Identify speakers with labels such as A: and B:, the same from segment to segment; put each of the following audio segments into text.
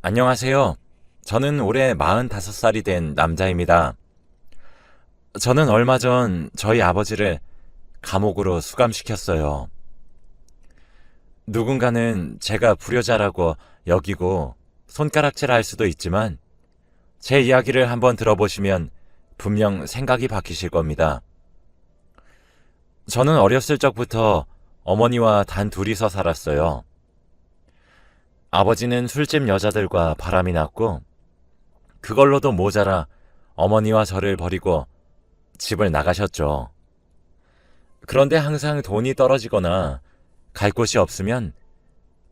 A: 안녕하세요. 저는 올해 45살이 된 남자입니다. 저는 얼마 전 저희 아버지를 감옥으로 수감시켰어요. 누군가는 제가 불효자라고 여기고 손가락질 할 수도 있지만 제 이야기를 한번 들어보시면 분명 생각이 바뀌실 겁니다. 저는 어렸을 적부터 어머니와 단 둘이서 살았어요. 아버지는 술집 여자들과 바람이 났고 그걸로도 모자라 어머니와 저를 버리고 집을 나가셨죠. 그런데 항상 돈이 떨어지거나 갈 곳이 없으면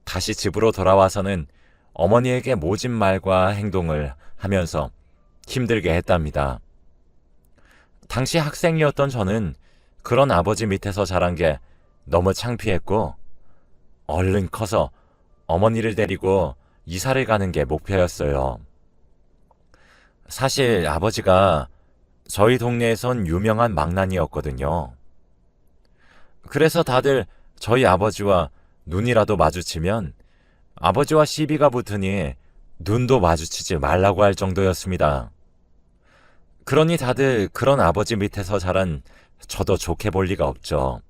A: 다시 집으로 돌아와서는 어머니에게 모진 말과 행동을 하면서 힘들게 했답니다. 당시 학생이었던 저는 그런 아버지 밑에서 자란 게 너무 창피했고 얼른 커서 어머니를 데리고 이사를 가는 게 목표였어요. 사실 아버지가 저희 동네에선 유명한 망나니였거든요. 그래서 다들 저희 아버지와 눈이라도 마주치면 아버지와 시비가 붙으니 눈도 마주치지 말라고 할 정도였습니다. 그러니 다들 그런 아버지 밑에서 자란 저도 좋게 볼 리가 없죠.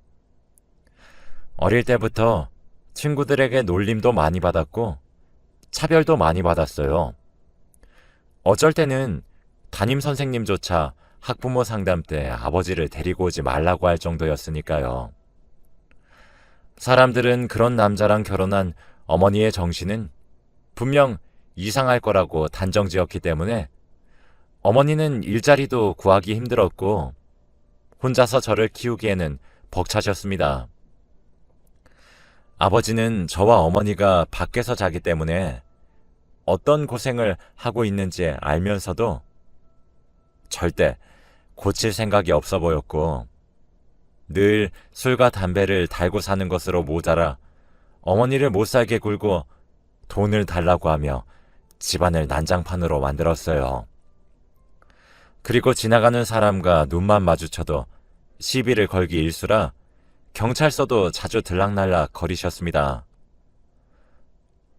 A: 어릴 때부터 친구들에게 놀림도 많이 받았고 차별도 많이 받았어요. 어쩔 때는 담임 선생님조차 학부모 상담 때 아버지를 데리고 오지 말라고 할 정도였으니까요. 사람들은 그런 남자랑 결혼한 어머니의 정신은 분명 이상할 거라고 단정지었기 때문에 어머니는 일자리도 구하기 힘들었고 혼자서 저를 키우기에는 벅차셨습니다. 아버지는 저와 어머니가 밖에서 자기 때문에 어떤 고생을 하고 있는지 알면서도 절대 고칠 생각이 없어 보였고 늘 술과 담배를 달고 사는 것으로 모자라 어머니를 못살게 굴고 돈을 달라고 하며 집안을 난장판으로 만들었어요. 그리고 지나가는 사람과 눈만 마주쳐도 시비를 걸기 일쑤라 경찰서도 자주 들락날락 거리셨습니다.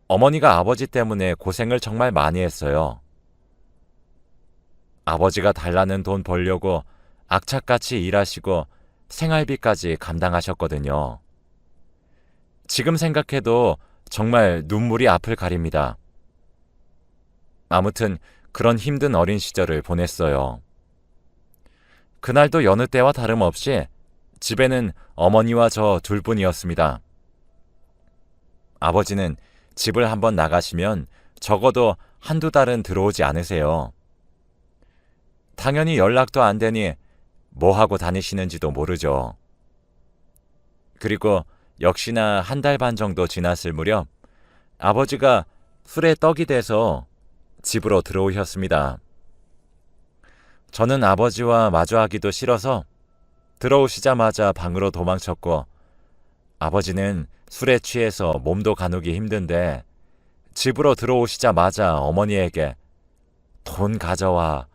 A: 어머니가 아버지 때문에 고생을 정말 많이 했어요. 아버지가 달라는 돈 벌려고 악착같이 일하시고 생활비까지 감당하셨거든요. 지금 생각해도 정말 눈물이 앞을 가립니다. 아무튼 그런 힘든 어린 시절을 보냈어요. 그날도 여느 때와 다름없이 집에는 어머니와 저 둘뿐이었습니다. 아버지는 집을 한번 나가시면 적어도 한두 달은 들어오지 않으세요. 당연히 연락도 안 되니 뭐 하고 다니시는지도 모르죠. 그리고 역시나 한 달 반 정도 지났을 무렵 아버지가 술에 떡이 돼서 집으로 들어오셨습니다. 저는 아버지와 마주하기도 싫어서 들어오시자마자 방으로 도망쳤고 아버지는 술에 취해서 몸도 가누기 힘든데 집으로 들어오시자마자 어머니에게 돈 가져와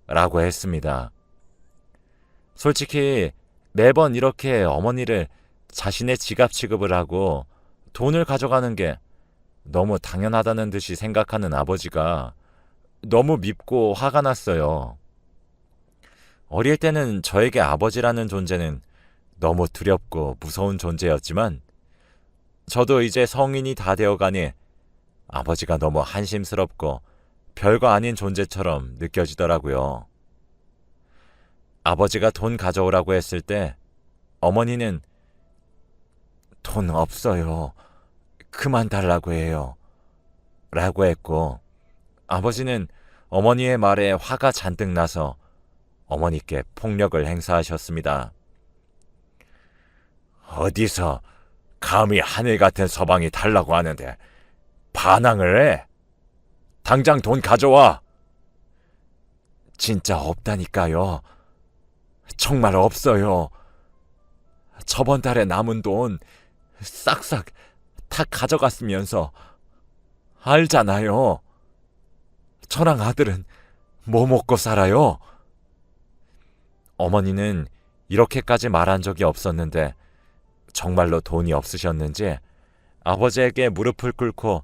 A: 라고 했습니다. 솔직히 매번 이렇게 어머니를 자신의 지갑 취급을 하고 돈을 가져가는 게 너무 당연하다는 듯이 생각하는 아버지가 너무 밉고 화가 났어요. 어릴 때는 저에게 아버지라는 존재는 너무 두렵고 무서운 존재였지만 저도 이제 성인이 다 되어가니 아버지가 너무 한심스럽고 별거 아닌 존재처럼 느껴지더라고요. 아버지가 돈 가져오라고 했을 때 어머니는 돈 없어요. 그만 달라고 해요. 라고 했고 아버지는 어머니의 말에 화가 잔뜩 나서 어머니께 폭력을 행사하셨습니다. 어디서 감히 하늘 같은 서방이 달라고 하는데 반항을 해? 당장 돈 가져와! 진짜 없다니까요. 정말 없어요. 저번 달에 남은 돈 싹싹 다 가져갔으면서 알잖아요. 저랑 아들은 뭐 먹고 살아요? 어머니는 이렇게까지 말한 적이 없었는데 정말로 돈이 없으셨는지 아버지에게 무릎을 꿇고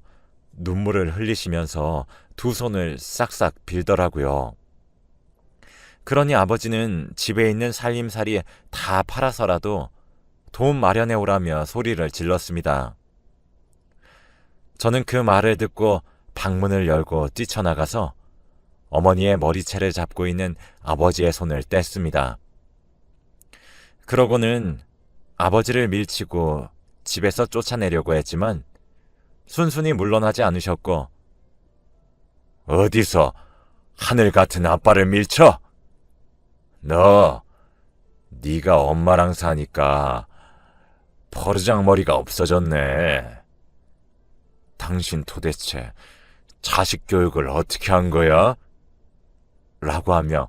A: 눈물을 흘리시면서 두 손을 싹싹 빌더라고요. 그러니 아버지는 집에 있는 살림살이 다 팔아서라도 돈 마련해 오라며 소리를 질렀습니다. 저는 그 말을 듣고 방문을 열고 뛰쳐나가서 어머니의 머리채를 잡고 있는 아버지의 손을 뗐습니다. 그러고는 아버지를 밀치고 집에서 쫓아내려고 했지만 순순히 물러나지 않으셨고, 어디서 하늘 같은 아빠를 밀쳐? 네가 엄마랑 사니까 버르장머리가 없어졌네. 당신 도대체 자식 교육을 어떻게 한 거야? 라고 하며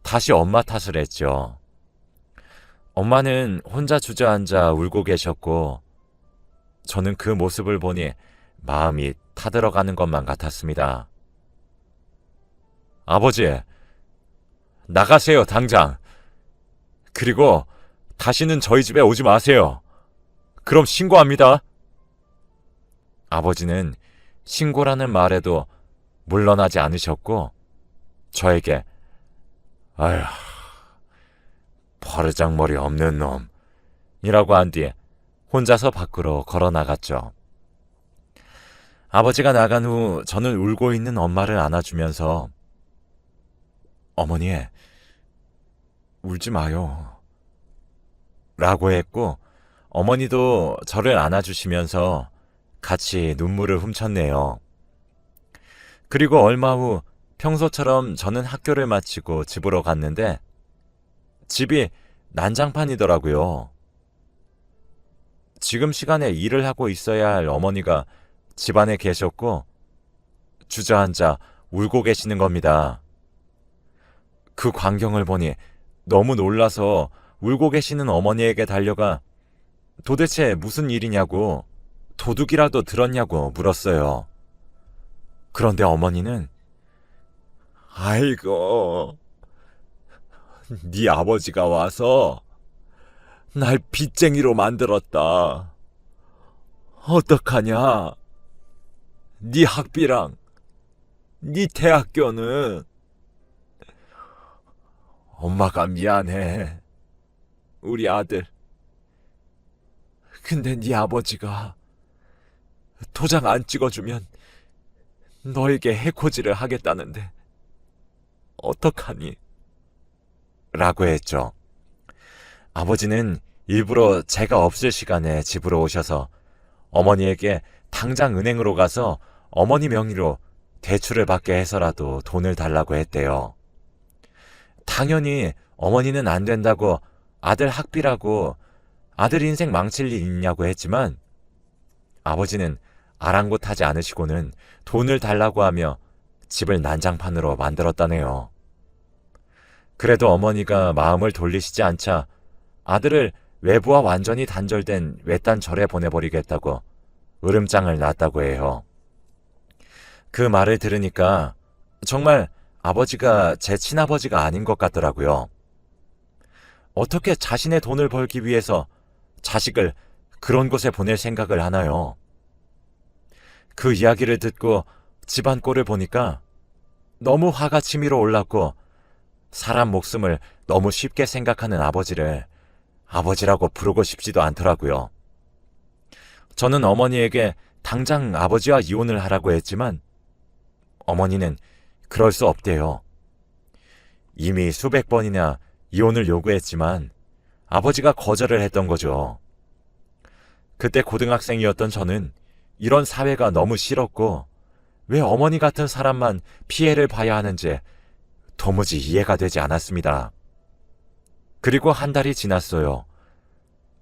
A: 다시 엄마 탓을 했죠. 엄마는 혼자 주저앉아 울고 계셨고, 저는 그 모습을 보니 마음이 타들어가는 것만 같았습니다. 아버지, 나가세요, 당장. 그리고 다시는 저희 집에 오지 마세요. 그럼 신고합니다. 아버지는 신고라는 말에도 물러나지 않으셨고, 저에게 아휴, 버르장머리 없는 놈이라고 한 뒤에 혼자서 밖으로 걸어 나갔죠. 아버지가 나간 후 저는 울고 있는 엄마를 안아주면서 어머니, 울지 마요. 라고 했고, 어머니도 저를 안아주시면서 같이 눈물을 훔쳤네요. 그리고 얼마 후 평소처럼 저는 학교를 마치고 집으로 갔는데 집이 난장판이더라고요. 지금 시간에 일을 하고 있어야 할 어머니가 집안에 계셨고 주저앉아 울고 계시는 겁니다. 그 광경을 보니 너무 놀라서 울고 계시는 어머니에게 달려가 도대체 무슨 일이냐고, 도둑이라도 들었냐고 물었어요. 그런데 어머니는 아이고, 네 아버지가 와서 날 빚쟁이로 만들었다. 어떡하냐? 네 학비랑 네 대학교는. 엄마가 미안해, 우리 아들. 근데 네 아버지가 도장 안 찍어주면 너에게 해코지를 하겠다는데 어떡하니? 라고 했죠. 아버지는 일부러 제가 없을 시간에 집으로 오셔서 어머니에게 당장 은행으로 가서 어머니 명의로 대출을 받게 해서라도 돈을 달라고 했대요. 당연히 어머니는 안 된다고, 아들 학비라고 아들 인생 망칠 일 있냐고 했지만 아버지는 아랑곳하지 않으시고는 돈을 달라고 하며 집을 난장판으로 만들었다네요. 그래도 어머니가 마음을 돌리시지 않자 아들을 외부와 완전히 단절된 외딴 절에 보내버리겠다고 으름장을 놨다고 해요. 그 말을 들으니까 정말 아버지가 제 친아버지가 아닌 것 같더라고요. 어떻게 자신의 돈을 벌기 위해서 자식을 그런 곳에 보낼 생각을 하나요? 그 이야기를 듣고 집안 꼴을 보니까 너무 화가 치밀어 올랐고, 사람 목숨을 너무 쉽게 생각하는 아버지를 아버지라고 부르고 싶지도 않더라고요. 저는 어머니에게 당장 아버지와 이혼을 하라고 했지만 어머니는 그럴 수 없대요. 이미 수백 번이나 이혼을 요구했지만 아버지가 거절을 했던 거죠. 그때 고등학생이었던 저는 이런 사회가 너무 싫었고 왜 어머니 같은 사람만 피해를 봐야 하는지 도무지 이해가 되지 않았습니다. 그리고 한 달이 지났어요.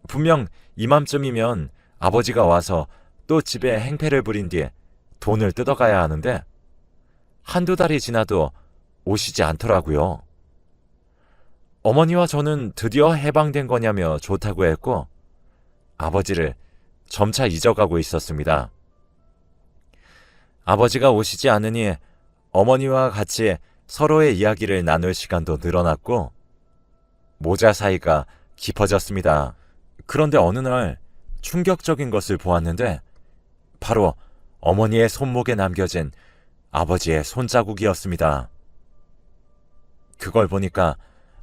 A: 분명 이맘쯤이면 아버지가 와서 또 집에 행패를 부린 뒤에 돈을 뜯어가야 하는데 한두 달이 지나도 오시지 않더라고요. 어머니와 저는 드디어 해방된 거냐며 좋다고 했고 아버지를 점차 잊어가고 있었습니다. 아버지가 오시지 않으니 어머니와 같이 서로의 이야기를 나눌 시간도 늘어났고 모자 사이가 깊어졌습니다. 그런데 어느 날 충격적인 것을 보았는데 바로 어머니의 손목에 남겨진 아버지의 손자국이었습니다. 그걸 보니까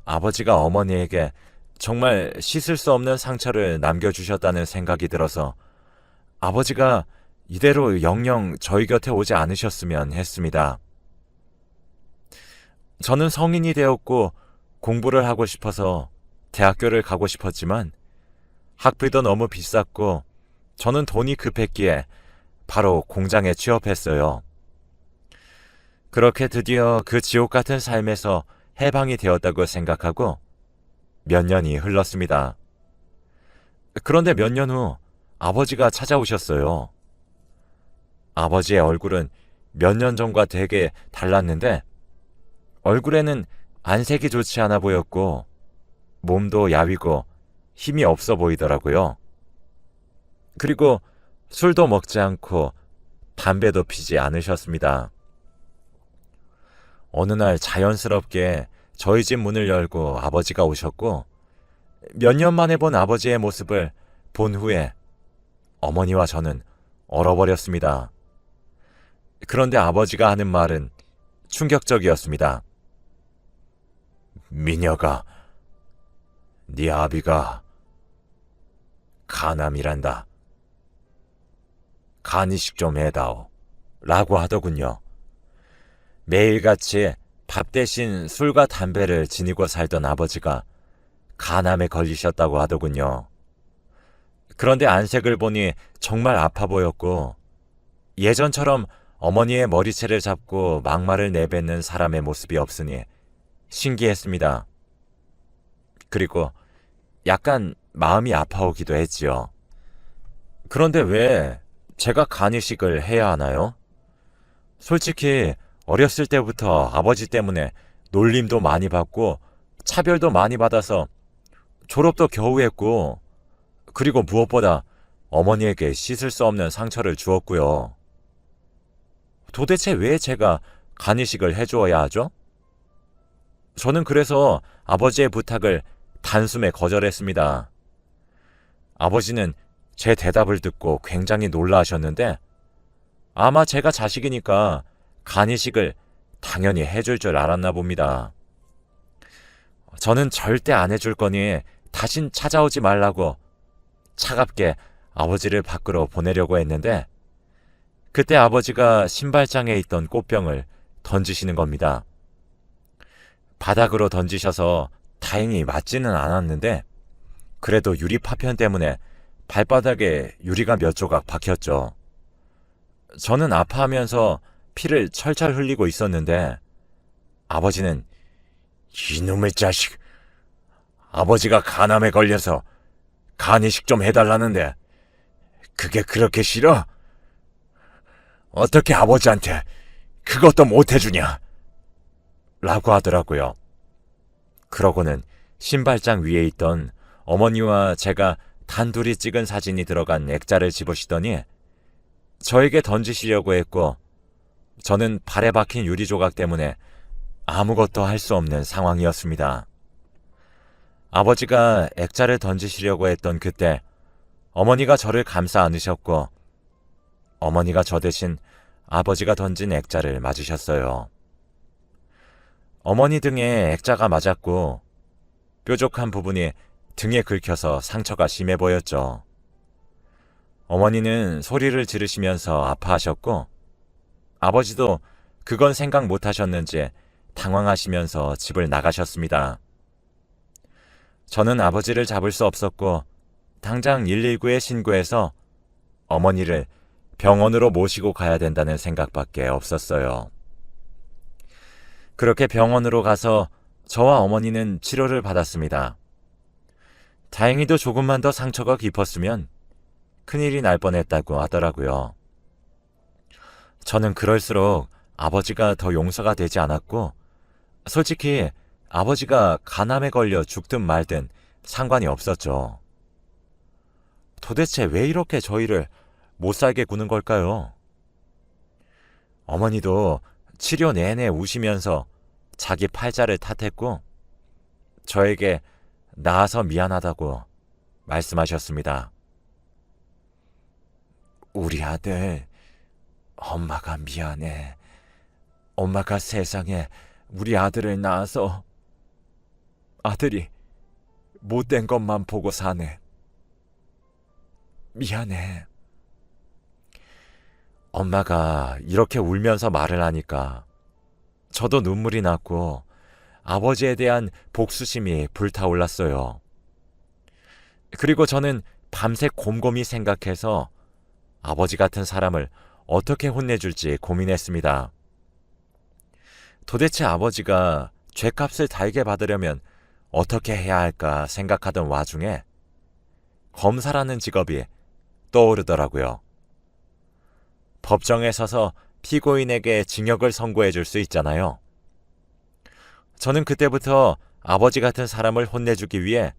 A: 아버지가 어머니에게 정말 씻을 수 없는 상처를 남겨주셨다는 생각이 들어서 아버지가 이대로 영영 저희 곁에 오지 않으셨으면 했습니다. 저는 성인이 되었고 공부를 하고 싶어서 대학교를 가고 싶었지만 학비도 너무 비쌌고 저는 돈이 급했기에 바로 공장에 취업했어요. 그렇게 드디어 그 지옥 같은 삶에서 해방이 되었다고 생각하고 몇 년이 흘렀습니다. 그런데 몇 년 후 아버지가 찾아오셨어요. 아버지의 얼굴은 몇 년 전과 되게 달랐는데 얼굴에는 안색이 좋지 않아 보였고 몸도 야위고 힘이 없어 보이더라고요. 그리고 술도 먹지 않고 담배도 피지 않으셨습니다. 어느 날 자연스럽게 저희 집 문을 열고 아버지가 오셨고 몇 년 만에 본 아버지의 모습을 본 후에 어머니와 저는 얼어버렸습니다. 그런데 아버지가 하는 말은 충격적이었습니다. 미녀가 네 아비가 간암이란다. 간이식 좀 해다오. 라고 하더군요. 매일같이 밥 대신 술과 담배를 지니고 살던 아버지가 간암에 걸리셨다고 하더군요. 그런데 안색을 보니 정말 아파 보였고 예전처럼 어머니의 머리채를 잡고 막말을 내뱉는 사람의 모습이 없으니 신기했습니다. 그리고 약간 마음이 아파오기도 했지요. 그런데 왜 제가 간이식을 해야 하나요? 솔직히 어렸을 때부터 아버지 때문에 놀림도 많이 받고 차별도 많이 받아서 졸업도 겨우 했고 그리고 무엇보다 어머니에게 씻을 수 없는 상처를 주었고요. 도대체 왜 제가 간이식을 해주어야 하죠? 저는 그래서 아버지의 부탁을 단숨에 거절했습니다. 아버지는 제 대답을 듣고 굉장히 놀라하셨는데 아마 제가 자식이니까 간이식을 당연히 해줄 줄 알았나 봅니다. 저는 절대 안 해줄 거니 다신 찾아오지 말라고 차갑게 아버지를 밖으로 보내려고 했는데 그때 아버지가 신발장에 있던 꽃병을 던지시는 겁니다. 바닥으로 던지셔서 다행히 맞지는 않았는데 그래도 유리 파편 때문에 발바닥에 유리가 몇 조각 박혔죠. 저는 아파하면서 피를 철철 흘리고 있었는데 아버지는 이놈의 자식, 아버지가 간암에 걸려서 간이식 좀 해달라는데 그게 그렇게 싫어? 어떻게 아버지한테 그것도 못 해주냐? 라고 하더라고요. 그러고는 신발장 위에 있던 어머니와 제가 단둘이 찍은 사진이 들어간 액자를 집으시더니 저에게 던지시려고 했고 저는 발에 박힌 유리 조각 때문에 아무것도 할 수 없는 상황이었습니다. 아버지가 액자를 던지시려고 했던 그때 어머니가 저를 감싸 안으셨고 어머니가 저 대신 아버지가 던진 액자를 맞으셨어요. 어머니 등에 액자가 맞았고 뾰족한 부분이 등에 긁혀서 상처가 심해 보였죠. 어머니는 소리를 지르시면서 아파하셨고 아버지도 그건 생각 못 하셨는지 당황하시면서 집을 나가셨습니다. 저는 아버지를 잡을 수 없었고 당장 119에 신고해서 어머니를 병원으로 모시고 가야 된다는 생각밖에 없었어요. 그렇게 병원으로 가서 저와 어머니는 치료를 받았습니다. 다행히도 조금만 더 상처가 깊었으면 큰일이 날 뻔했다고 하더라고요. 저는 그럴수록 아버지가 더 용서가 되지 않았고 솔직히 아버지가 간암에 걸려 죽든 말든 상관이 없었죠. 도대체 왜 이렇게 저희를 못살게 구는 걸까요? 어머니도 치료 내내 우시면서 자기 팔자를 탓했고 저에게 나아서 미안하다고 말씀하셨습니다. 우리 아들 엄마가 미안해. 엄마가 세상에 우리 아들을 낳아서 아들이 못된 것만 보고 사네. 미안해. 엄마가 이렇게 울면서 말을 하니까 저도 눈물이 났고 아버지에 대한 복수심이 불타올랐어요. 그리고 저는 밤새 곰곰이 생각해서 아버지 같은 사람을 어떻게 혼내줄지 고민했습니다. 도대체 아버지가 죗값을 달게 받으려면 어떻게 해야 할까 생각하던 와중에 검사라는 직업이 떠오르더라고요. 법정에 서서 피고인에게 징역을 선고해 줄 수 있잖아요. 저는 그때부터 아버지 같은 사람을 혼내주기 위해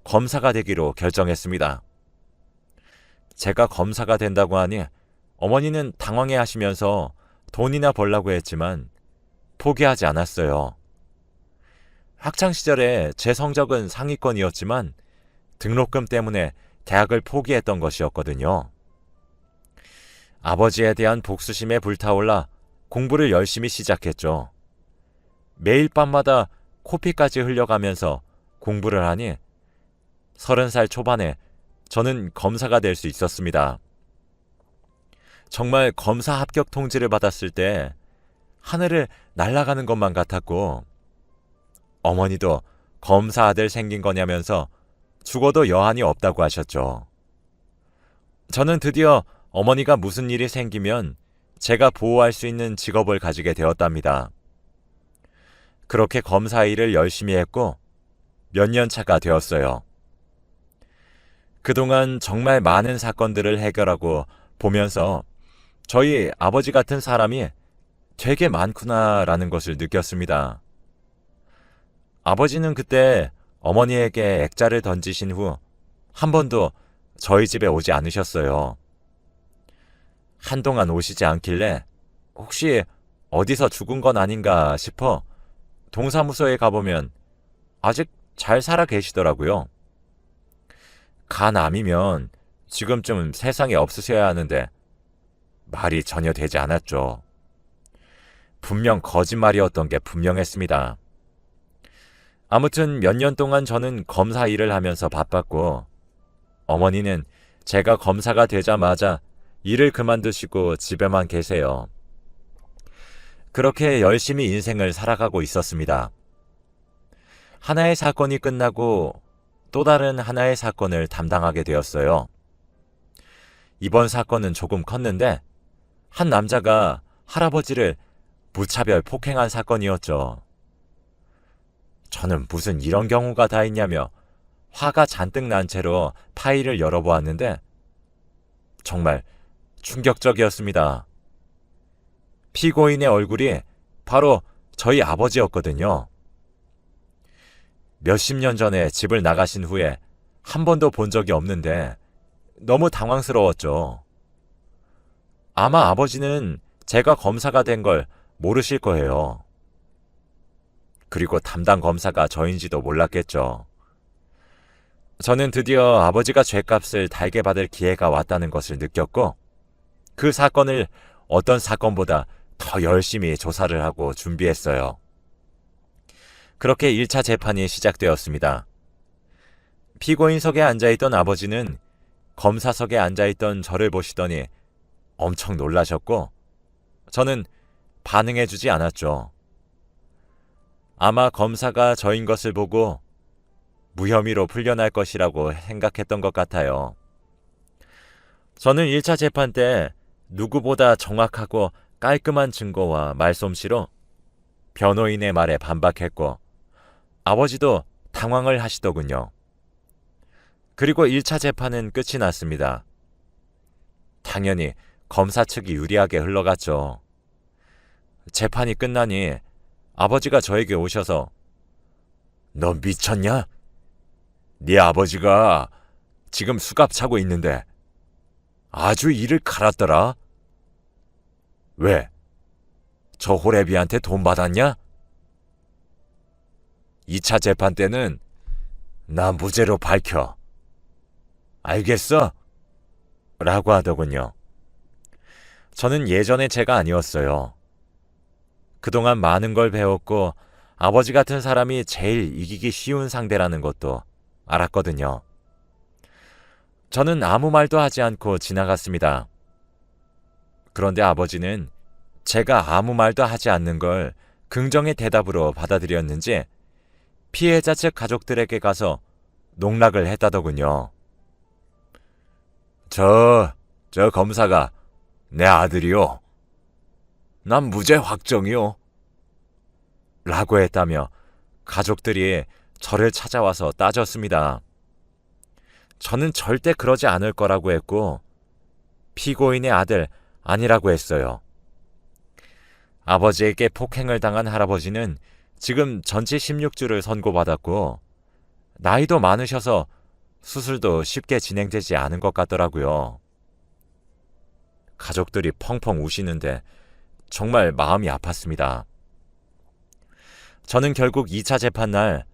A: 검사가 되기로 결정했습니다. 제가 검사가 된다고 하니 어머니는 당황해 하시면서 돈이나 벌라고 했지만 포기하지 않았어요. 학창시절에 제 성적은 상위권이었지만 등록금 때문에 대학을 포기했던 것이었거든요. 아버지에 대한 복수심에 불타올라 공부를 열심히 시작했죠. 매일 밤마다 코피까지 흘려가면서 공부를 하니 30살 초반에 저는 검사가 될 수 있었습니다. 정말 검사 합격 통지를 받았을 때 하늘을 날아가는 것만 같았고 어머니도 검사 아들 생긴 거냐면서 죽어도 여한이 없다고 하셨죠. 저는 드디어 어머니가 무슨 일이 생기면 제가 보호할 수 있는 직업을 가지게 되었답니다. 그렇게 검사 일을 열심히 했고 몇 년 차가 되었어요. 그동안 정말 많은 사건들을 해결하고 보면서 저희 아버지 같은 사람이 되게 많구나라는 것을 느꼈습니다. 아버지는 그때 어머니에게 액자를 던지신 후 한 번도 저희 집에 오지 않으셨어요. 한동안 오시지 않길래 혹시 어디서 죽은 건 아닌가 싶어 동사무소에 가보면 아직 잘 살아 계시더라고요. 간암이면 지금쯤 세상에 없으셔야 하는데 말이 전혀 되지 않았죠. 분명 거짓말이었던 게 분명했습니다. 아무튼 몇 년 동안 저는 검사 일을 하면서 바빴고 어머니는 제가 검사가 되자마자 일을 그만두시고 집에만 계세요. 그렇게 열심히 인생을 살아가고 있었습니다. 하나의 사건이 끝나고 또 다른 하나의 사건을 담당하게 되었어요. 이번 사건은 조금 컸는데 한 남자가 할아버지를 무차별 폭행한 사건이었죠. 저는 무슨 이런 경우가 다 있냐며 화가 잔뜩 난 채로 파일을 열어보았는데 정말 충격적이었습니다. 피고인의 얼굴이 바로 저희 아버지였거든요. 몇십 년 전에 집을 나가신 후에 한 번도 본 적이 없는데 너무 당황스러웠죠. 아마 아버지는 제가 검사가 된 걸 모르실 거예요. 그리고 담당 검사가 저인지도 몰랐겠죠. 저는 드디어 아버지가 죗값을 달게 받을 기회가 왔다는 것을 느꼈고 그 사건을 어떤 사건보다 더 열심히 조사를 하고 준비했어요. 그렇게 1차 재판이 시작되었습니다. 피고인석에 앉아있던 아버지는 검사석에 앉아있던 저를 보시더니 엄청 놀라셨고 저는 반응해주지 않았죠. 아마 검사가 저인 것을 보고 무혐의로 풀려날 것이라고 생각했던 것 같아요. 저는 1차 재판 때 누구보다 정확하고 깔끔한 증거와 말솜씨로 변호인의 말에 반박했고 아버지도 당황을 하시더군요. 그리고 1차 재판은 끝이 났습니다. 당연히 검사 측이 유리하게 흘러갔죠. 재판이 끝나니 아버지가 저에게 오셔서 너 미쳤냐? 네 아버지가 지금 수갑 차고 있는데 아주 이를 갈았더라. 왜? 저 호래비한테 돈 받았냐? 2차 재판 때는 나 무죄로 밝혀. 알겠어? 라고 하더군요. 저는 예전의 제가 아니었어요. 그동안 많은 걸 배웠고 아버지 같은 사람이 제일 이기기 쉬운 상대라는 것도 알았거든요. 저는 아무 말도 하지 않고 지나갔습니다. 그런데 아버지는 제가 아무 말도 하지 않는 걸 긍정의 대답으로 받아들였는지 피해자 측 가족들에게 가서 농락을 했다더군요. 저 검사가 내 아들이요. 난 무죄 확정이요. 라고 했다며 가족들이 저를 찾아와서 따졌습니다. 저는 절대 그러지 않을 거라고 했고 피고인의 아들 아니라고 했어요. 아버지에게 폭행을 당한 할아버지는 지금 전치 16주를 선고받았고 나이도 많으셔서 수술도 쉽게 진행되지 않은 것 같더라고요. 가족들이 펑펑 우시는데 정말 마음이 아팠습니다. 저는 결국 2차 재판 날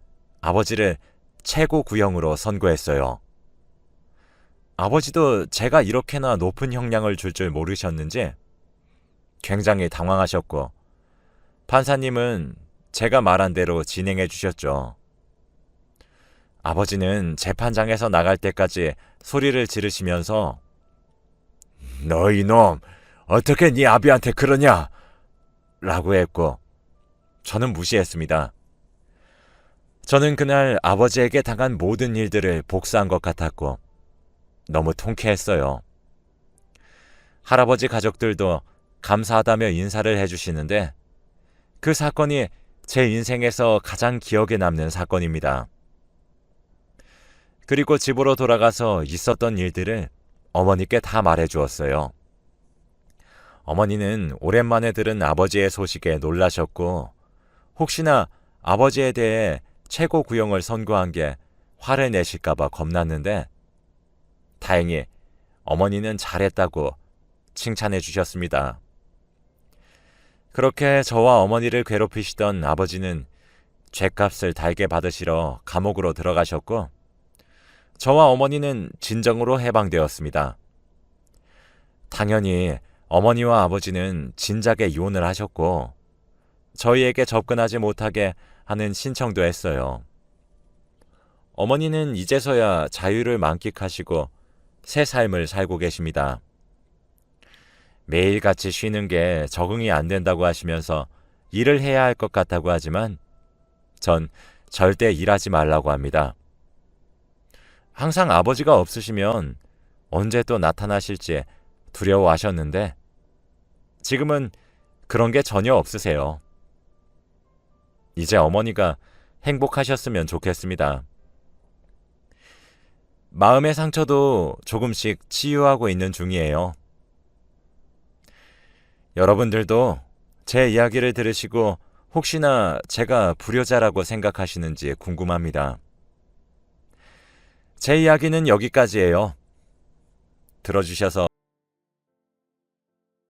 A: 아버지를 최고 구형으로 선고했어요. 아버지도 제가 이렇게나 높은 형량을 줄 모르셨는지 굉장히 당황하셨고 판사님은 제가 말한 대로 진행해 주셨죠. 아버지는 재판장에서 나갈 때까지 소리를 지르시면서 너 이놈 어떻게 네 아비한테 그러냐? 라고 했고 저는 무시했습니다. 저는 그날 아버지에게 당한 모든 일들을 복수한 것 같았고 너무 통쾌했어요. 할아버지 가족들도 감사하다며 인사를 해주시는데 그 사건이 제 인생에서 가장 기억에 남는 사건입니다. 그리고 집으로 돌아가서 있었던 일들을 어머니께 다 말해주었어요. 어머니는 오랜만에 들은 아버지의 소식에 놀라셨고 혹시나 아버지에 대해 최고 구형을 선고한 게 화를 내실까봐 겁났는데 다행히 어머니는 잘했다고 칭찬해 주셨습니다. 그렇게 저와 어머니를 괴롭히시던 아버지는 죗값을 달게 받으시러 감옥으로 들어가셨고 저와 어머니는 진정으로 해방되었습니다. 당연히 어머니와 아버지는 진작에 이혼을 하셨고 저희에게 접근하지 못하게 하는 신청도 했어요. 어머니는 이제서야 자유를 만끽하시고 새 삶을 살고 계십니다. 매일같이 쉬는 게 적응이 안 된다고 하시면서 일을 해야 할 것 같다고 하지만 전 절대 일하지 말라고 합니다. 항상 아버지가 없으시면 언제 또 나타나실지 두려워하셨는데 지금은 그런 게 전혀 없으세요. 이제 어머니가 행복하셨으면 좋겠습니다. 마음의 상처도 조금씩 치유하고 있는 중이에요. 여러분들도 제 이야기를 들으시고 혹시나 제가 불효자라고 생각하시는지 궁금합니다. 제 이야기는 여기까지예요. 들어주셔서